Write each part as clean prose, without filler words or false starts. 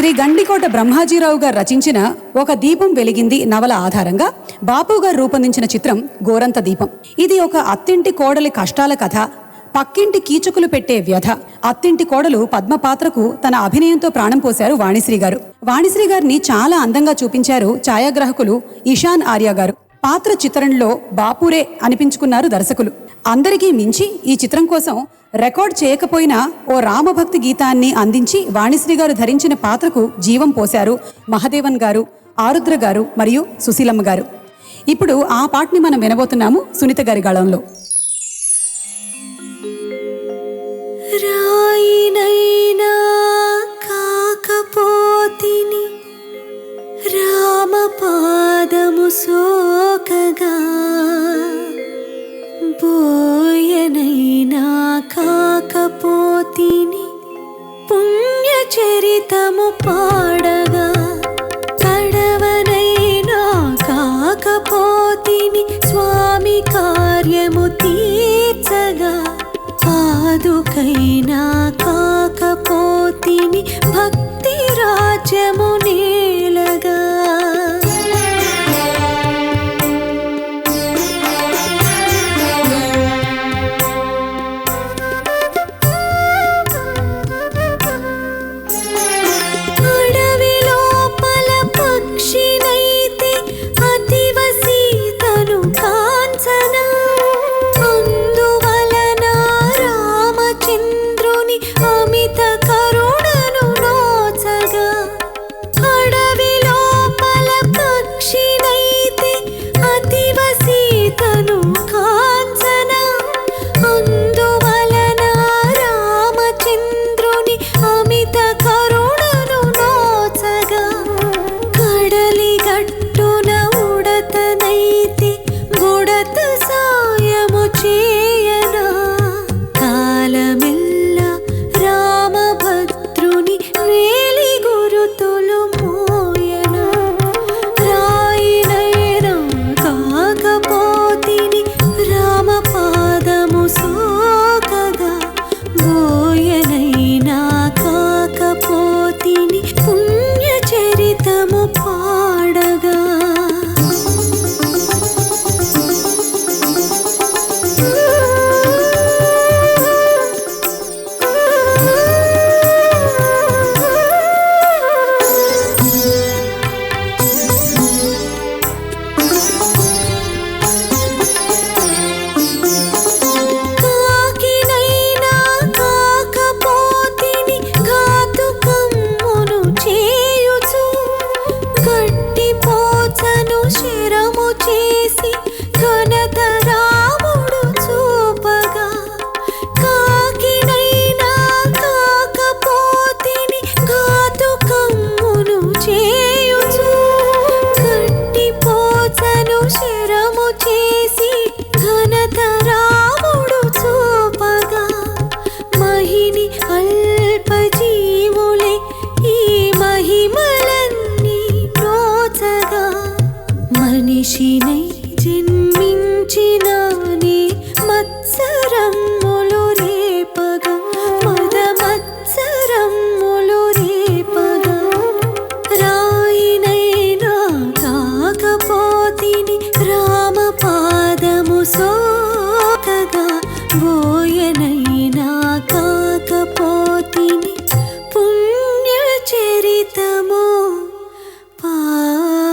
శ్రీ గండికోట బ్రహ్మాజీరావు గారు రచించిన ఒక దీపం వెలిగింది నవల ఆధారంగా బాపు గారు రూపొందించిన చిత్రం గోరంత దీపం. ఇది ఒక అత్తింటి కోడలి కష్టాల కథ, పక్కింటి కీచుకులు పెట్టే వ్యధ. అత్తింటి కోడలు పద్మ పాత్రకు తన అభినయంతో ప్రాణం పోశారు వాణిశ్రీ గారు. వాణిశ్రీ గారిని చాలా అందంగా చూపించారు ఛాయాగ్రాహకులు ఇషాన్ ఆర్య గారు. పాత్ర చిత్రంలో బాపురే అనిపించుకున్నారు దర్శకులు. అందరికీ మించి ఈ చిత్రం కోసం రికార్డ్ చేయకపోయినా ఓ రామభక్తి గీతాన్ని అందించి వాణిశ్రీ గారు ధరించిన పాత్రకు జీవం పోశారు మహదేవన్ గారు, ఆరుద్ర గారు మరియు సుశీలమ్మ గారు. ఇప్పుడు ఆ పాటని మనం వినబోతున్నాము సునీత గారి గాళంలో. రాయినైనా కాకపోతిని రామపాదము సోకగా, బోయనైనా కాకపోతిని పుణ్యచరితము పాడగా, కడవనైనా కాకపోతిని స్వామి కార్యము తీర్చగా, పాదుకైనా కాకపోతిని భక్తి రాజ్యము నేలగా. అడవిలోపల పక్షినైతే అతివ సీతను కాంచన, అందువలన రామచంద్రుని అమిత కరుణను నోచగా. అడవిలోపల పక్షినైతే అతివ సీతను కాంచన, అందువలన రామచంద్రుని అమిత కరుణను నోచగా. కడలి గట్టున ఉడతనైతే బుడత సాయము చేయనా, కాలమెల్ల రామభద్రుని వేలి గురుతులు మోయనా. రాయినైనా కాకపోతిని రామపాదము సోకగా, బోయనైనా కాకపోతిని పుణ్యచరితము పాడగా. కాకినైనా కాకపోతిని ఘాతుకమ్మును చేయుచు, గట్టి పోచను శిరము చేసి ఘనత రాముడు చూపగా. కాకినైనా కాకపోతిని ఘాతుకమ్మును చేయుచు, గట్టి పోచను శిరము చేసి ఘనత రాముడు చూపగా. మహిని అల్పజీవులే ఈ మహిమలన్నీ నోచగా, మనిషినై జన్మించినానే మత్సరమ్ములు రేపగా, మద మత్సరమ్ములు రేపగా. రాయినైనా కాకపోతిని రామపాదము సోకగా, బోయనైనా కాకపోతిని పుణ్యచరితము పాడగా.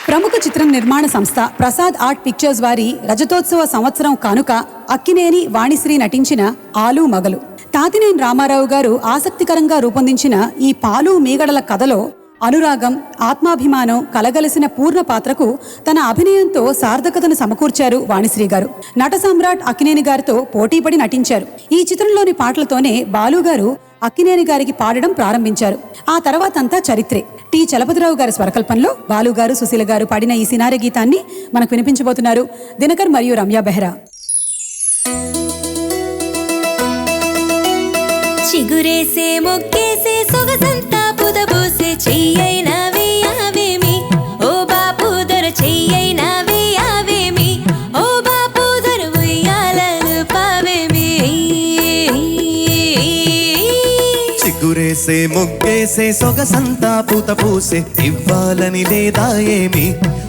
ప్రముఖ చిత్రం నిర్మాణ సంస్థ ప్రసాద్ ఆర్ట్ పిక్చర్స్ వారి రజతోత్సవ సంవత్సరం కానుక అక్కినేని వాణిశ్రీ నటించిన ఆలు మగలు. తాతినేని రామారావు గారు ఆసక్తికరంగా రూపొందించిన ఈ పాలు మీగడల కథలో అనురాగం, ఆత్మాభిమానం కలగలిసిన పూర్ణ పాత్రకు తన అభినయంతో సార్థకతను సమకూర్చారు వాణిశ్రీ గారు. నట సామ్రాట్ అక్కినేని గారితో పోటీపడి నటించారు. ఈ చిత్రంలోని పాటలతోనే బాలు గారు అక్కినేని గారికి పాడడం ప్రారంభించారు. ఆ తర్వాతంతా చరిత్రే. టి చలపతిరావు గారి స్వరకల్పంలో బాలు గారు, సుశీల గారు పాడిన ఈ సినారి గీతాన్ని మనకు వినిపించబోతున్నారు దినకర్ మరియు రమ్య బెహ్రా. చిగురేసే మొక్కేసే సొగసంతా పుదబోసే చెయ్యైనా వేయావేమి, ఓ బాపు దొర చెయ్యైనా వేయావేమి, ఓ బాపు దొర ఉయ్యాల చిగురేసే ముగ్గేసే సొగసంతా పూత పూసే ఇవ్వాలని లేదా ఏమి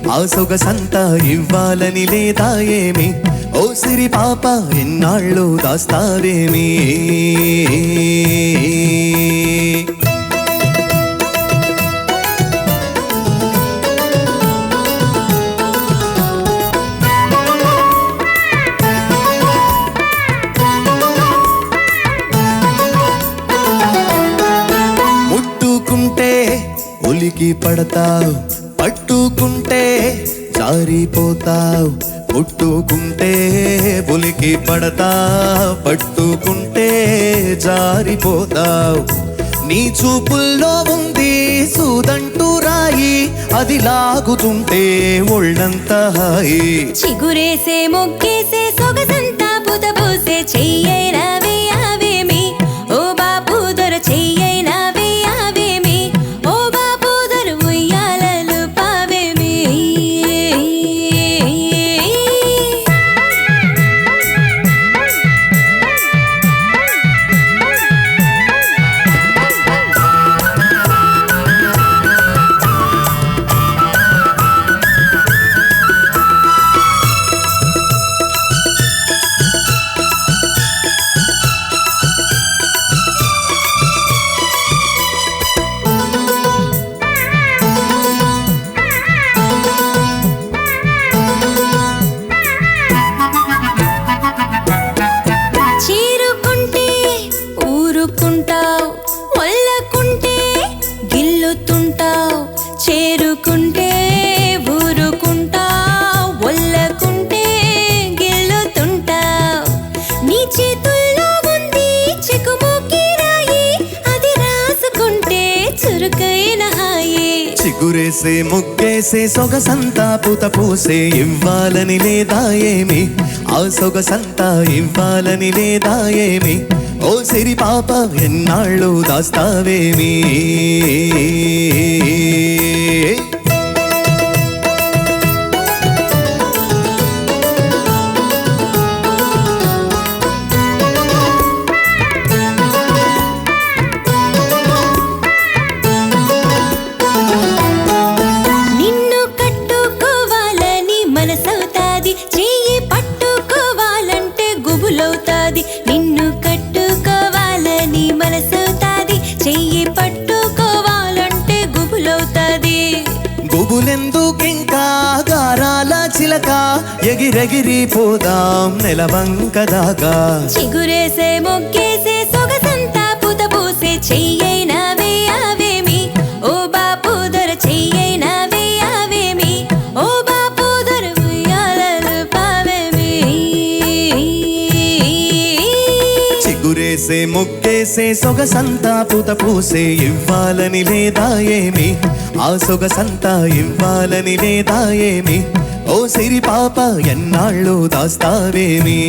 ఆ సొగసంతా ఇవ్వాలని లేదా ఏమి ఓ సిరి పాప ఎన్నాళ్ళు దాస్తావేమి ఉలికి పడతావు పట్టుకుంటే జారిపోతావు ముట్టుకుంటే ఉలికి పడతావు పట్టుకుంటే జారిపోతావు నీ చూపుల్లో ఉంది సూదంటూ రాయి అది లాగుతుంటే ఒళ్ళంతా హాయి చిగురేసే మొగ్గేసే సొగసంతా పూత పూసే చెయ్యైనా వేయావేమి ఓ బాపు దొర చెయ్యైనా వేయావేమి ఓ బాపు దొర ఉయ్యాలలు పావేమి చీరుకుంటే ఊరుకుంటావు వల్లకుంటే గిల్లుతుంటావు చేరుకుంటే ఊరుకుంటావు వల్లకుంటే గిల్లుతుంటావు నీ చేతుల్లో ఉంది చిక్కుముకి రాయి అది రాసుకుంటే చురుకైన హాయి చిగురేసే ముగ్గేసే సొగసంతా పూత పూసే ఇవ్వాలని లేదా ఏమి ఆ సొగసంతా ఇవ్వాలని లేదా ఏమి ఓ సిరి పాప ఎన్నాళ్ళు దాస్తావేమి నిన్ను కట్టుకోవాలని మనసవుతాది చెయ్యి పట్టుకోవాలంటే గుబులవుతాది నిన్ను కట్టుకోవాలని మనసవుతాది చెయ్యి పట్టుకోవాలంటే గుబులవుతాది గుబులెందుకింకా గారాల చిలక ఎగిరెగిరి పోదాం నెలవంక దాకా చిగురేసే మొగ్గేసే సొగసంతా పూత పూసే చెయ్యైనా వేయావేమి ఓ బాపు దొర చెయ్యైనా వేయావేమి ఓ బాపు దొర ఉయ్యాలలు పావేమి చిగురేసే ముగ్గేసే సొగసంతా పూత పూసే ఇవ్వాలని లేదా ఏమి ఆ సొగసంతా ఇవ్వాలని లేదా ఏమి ఓ సిరి పాప ఎన్నాళ్ళు దాస్తావేమి